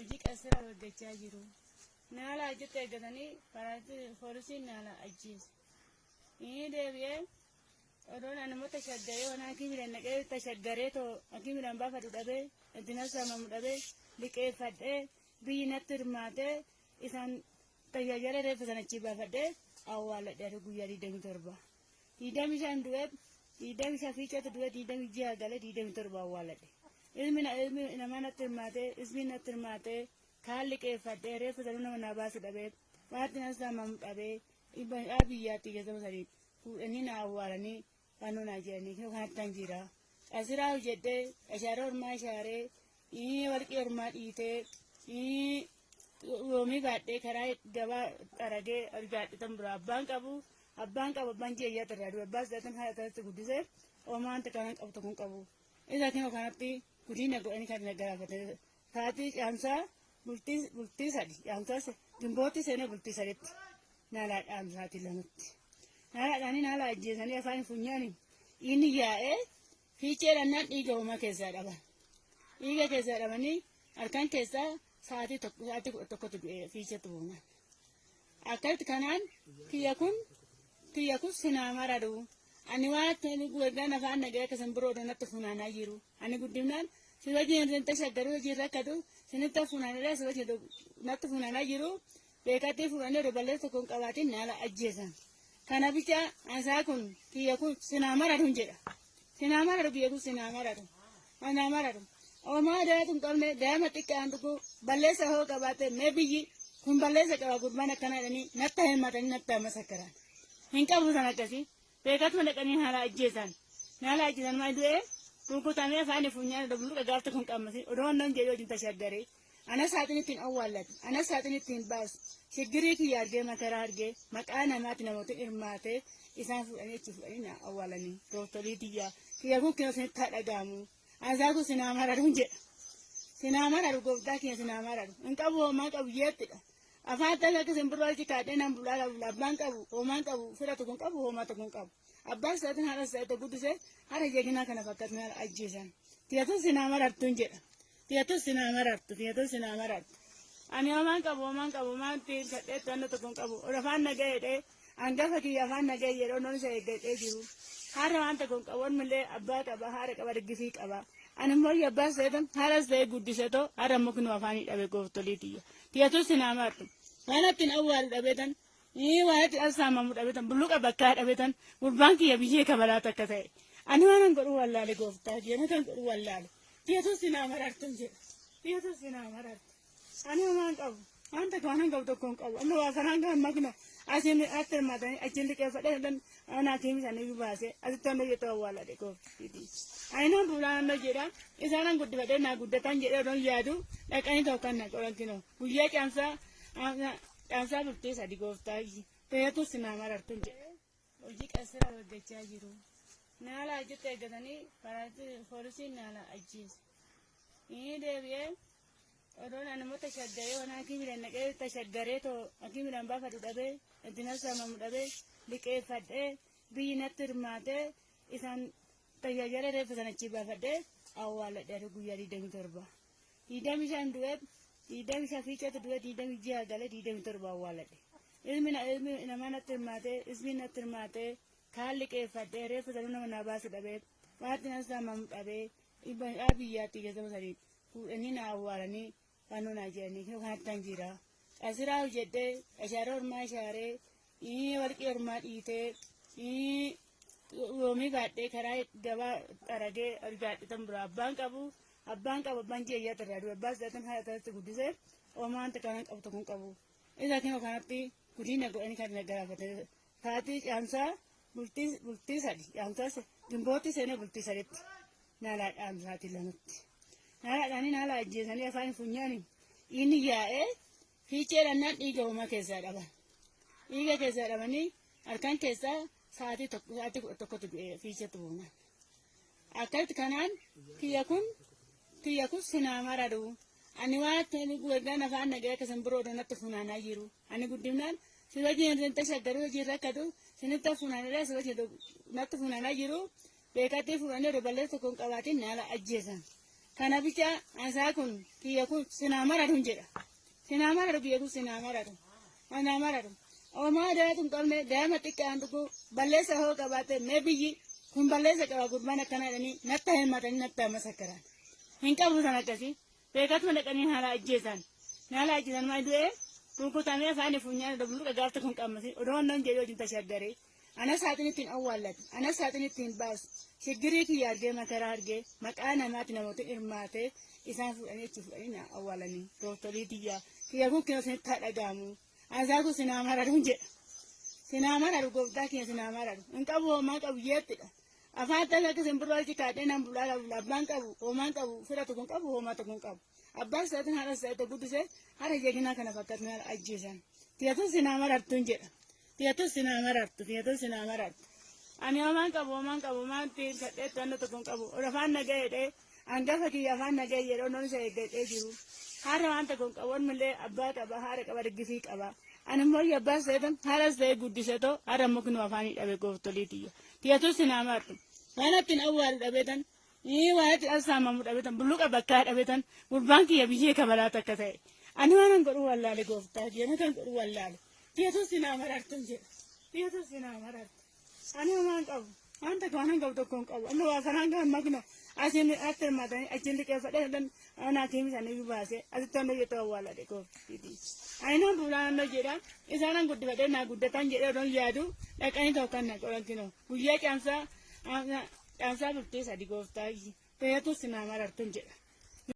hojii qasira hojjechaa jiru. Naala ajjatti eeggatanii poolisiin naala ajjeese. Inni deebi'ee odoon namoota shaggaree waan hakimiidhaan naqee tashaggaree too hakimiidhaan baafadhu dhabee ittiin saamamu dhabee liqeeffadhee biyyi natti hirmaatee isaan tajaajila reeffa sana achi baafadhee awwaaladhee guyyaa 27. 25 du'eef 25 fiichatu du'e 26 galee 27 awwaaladhe. Ilmi namaa natti hirmaatee ismi natti hirmaatee kaan liqeeffadhee reeffa sana nama naa baasu dhabee waatti nas saamamu dhabee biyyaatti keessama sadii fuudhanii na awwaalanii fannoo naa jiranii kanattan jira. Qasiraa hojjedhee ashaara ormaa ashaaree warqii ormaa dhiitee yoomii baadhee karaa gabaa xaragee argaadhitan bira abbaan qabu abbaan jeeyyaa irraa du'e abbaan isaatan haala ta'etti guddisee oomaanta kanan qabu tokkoon qabu. Isaatiin kanatti guddina godhanii kan nagaraafate taatii caamsaa bultii sadi caamsaa gimbootti seenee bultii saditti naalaa caamsaatii lamatti. Naalaadhaanii naala ajjeesanii afaan funyaanii inni yaa'ee fiichee dhannaan dhiiga uumaa keessaa dhaban. Dhiiga keessaa dhabanii harkaan keessaa sa'aatii tokkotu du'e fiicheetu uuman. Akkatti kanaan kiyya kun sinaa maradu. Ani waan waggaan afaan nagaya akkasaan biroo natti funaanaa jiru. Ani guddinaan si wajjin irratti shaggaruu hojii rakkatu sinitti funaanadhaa si wajjin natti funaanaa jiru. Beekattii fuudhanii dabalee tokkoon qabaatiin naala ajjeesan. Kana bicha asaa kun kiyya kun sinaa maradu jedha. Sinaa maradu kiyya kun sinaa maradu. Sinaa maradu. Oomaa daa'imtu hin qabne daa'ima xiqqaan tokko balleessa hoo qabaate mee biyyi kun balleessa qaba gurbaan akkana jedhanii natti himatanii natti masakkaran. Hin qabu san akkasii. Beekatuma dhaqanii haala ajjeesan. Naala ajjeesan maal du'ee rukutamee afaan funyaan dabluudha gaafta kun qammasi odoo nan jedhee wajjin tashaggaree. Anas saaxiin ittiin awwaallatu. Anas saaxiin ittiin baasu. Shiggirii kiyya argee makaraa argee maqaa namaatti namoota hirmaatee isaan fuudhanii achi fuudhanii na awwaalanii dooktorii tiyyaa kiyya kun kiyya isinitti haa dhaga'amu. Asaa kun sinaa maraduun jedha. Sinaa maradu gooftaa kiyya sinaa maradu. Hin qabu hoomaa qabu yeettidha. Afaan ta'e akka simbirroo achi kaadhee nan bulaa qabu abbaan qabu hoomaan qabu fira tokko hin qabu hoomaa tokko hin qabu. Abbaan isaatiin haadha isaa guddisee haadha jeeginaa kana fakkaatu ajjeesan. Tiyyatus sinaa marartuun jedha. Tiyyatus sinaa marartu tiyyatus sinaa marartu. Ani hoomaan qabu hoomaan kadhee to'annoo tokko hin qabu. Afaan nagahee hangafa kiyya afaan nagahee jedhee onoon isa eeggatee jiru. Haadha waan tokko hin qabu wanmillee abbaa qaba haadha qaba diggisii qaba. Ani immoo abbaa seetan haadha ta'e guddisee too haadha immoo kunuu afaanii dhabe gooftolii tiyya. Tiyyatus sinaa marartu. Waan ittiin awwaalu dhabeetan waan ittiin assaamamu dhabeetan bulluqa bakkaa dhabeetan gurbaan kiyya biyyee kabalaa takka ta'e. Ani waan godhu wallaale gooftaa kiyya kan godhu wallaale. Tiyyatus sinaa marartuun jedha. Tiyyatus sinaa marartu. Ani homaan qabu. Wanta waan qabu tokko hin qabu. Amma waa kanaan kan makna asiin atti hirmaatanii achiin liqeeffadhee anaa keemii isaanii baasee asitti hunda jettu awwaaladhe gooftii. Ani nan fuulaan hunda jedha isaanan guddifadhee naa guddatan jedhee odoon yaadu dhaqanii tokko na qorantinoo guyyaa caamsaa bultee sadi gooftaa tiyyatus sinaa marartuun jedha. Hojii qasira hojjechaa jiru. Naala ajjatti eeggatanii poolisiin naala ajjeese. Inni deebi'ee odoon namoota shaggaree waan hakimiidhaan naqee tashaggaree too hakimiidhaan baafadhu dhabee ittiin saamamu dhabee liqeeffadhee biyyi natti hirmaatee isaan tajaajila reeffa sana achi baafadhee awwaaladhee guyyaa 27. 25 du'eef 25 fiichatu du'e 26 galee 27 awwaaladhe. Ilmi namaa natti hirmaatee ismi natti hirmaatee kaan liqeeffadhee reeffa sana nama naa baasu dhabee waatti nas saamamu dhabee biyyaatti keessama sadii fuudhanii na awwaalanii fannoo naa jiranii kanattan jira. Qasiraa hojjedhee ashaara ormaa ashaaree warqii ormaa dhiitee yoomii baadhee karaa gabaa xaragee argaadhitan bira abbaan qabu abbaan jeeyyaa irraa du'e abbaan isaatan haala ta'etti guddisee oomaanta kanan qabu tokko hin qabu. Isaatiin kanatti guddina godhanii kan nagaraafate taatii caamsaa bultii sadi caamsaa gimbootti seenee bultii saditti naalaa caamsaatii lamatti. Naalaadhaanii naala ajjeesanii afaan funyaanii inni yaa'ee fiichee dhannaan dhiiga uumaa keessaa dhaban. Dhiiga keessaa dhabanii harkaan keessaa sa'aatii tokkotu du'e fiicheetu uuman. Akkatti kanaan kiyya kun sinaa maradu. Ani waan waggaan afaan nagaya akkasaan biroo natti funaanaa jiru. Ani guddinaan si wajjin irratti shaggaruu hojii rakkatu sinitti funaanadhaa si wajjin natti funaanaa jiru. Beekattii fuudhanii dabalee tokkoon qabaatiin naala ajjeesan. Kana bicha asakun kiyakun sinamara dunjera. Sinamara kiyakun sinamara dun. Sinamara dun. Oma ada tun kalme dama tikka antuku balesa ho kabate mebiyi kun balesa kaba gurbana kana dani natta hemmatani natta masakaran. Hinka busana kasi. Pekat mana kani hala ajesan. Nala ajesan mai due. Tuku tamia fani funya doblu ka garta kun kamasi. Odon non jeyo jinta shagare. Ana saatini tin awwalat. Ana saatini tin bas. Shigiri ki yarge makara arge. Makana mati na motu irmate. Isan fuani chifu ina awwalani. Totoli diya. Kiyakun kino sin tada gamu. Azaku sinamara dunje. Sinamara du gofta kiya sinamara du. Inka bu ma ka biyete. Afata ka sembro ti ka dena bulala la banka bu. O man ka bu fira to kun ka bu o ma to kun ka bu. Abbas satin hala sa to gudu se hara jegina kana fakat na ajjesan. Tiyato sinamara tunje. Tiyato sinamara. Ani o man ka bu man ti ka de to to kun ka bu. Ora fan na ge de anga fa ki ya fan na ge yero non se ge de jiru. Hara wanta kun ka won mele abba ka ba hara ka ba gisi ka ba. Ani mo ya ba se dan hara se guddi se to hara mo kun wa fani dabe go to liti. Tiyato sinamara. Wana tin awwal dabe dan ni wati asama mu dabe tan buluka bakka dabe tan burbanki ya biye ka bala ta kate. Ani wanan goru wallahi go ta je na tan goru wallahi. Tiyato sinamara tunje. Tiyato sinamara. Ani wanan ka anta kanan ka to kon ka. Ano wa fanan ka magno. Asin after madan actually ke fade dan ana kimi sane bi base azito no yeto wala de ko titi ai no bulan no jera isana gudde fade na gudde tan jera don yadu da kan to kan na ko kino buya chansa bulte sa di go ta yi te to sinamara tunje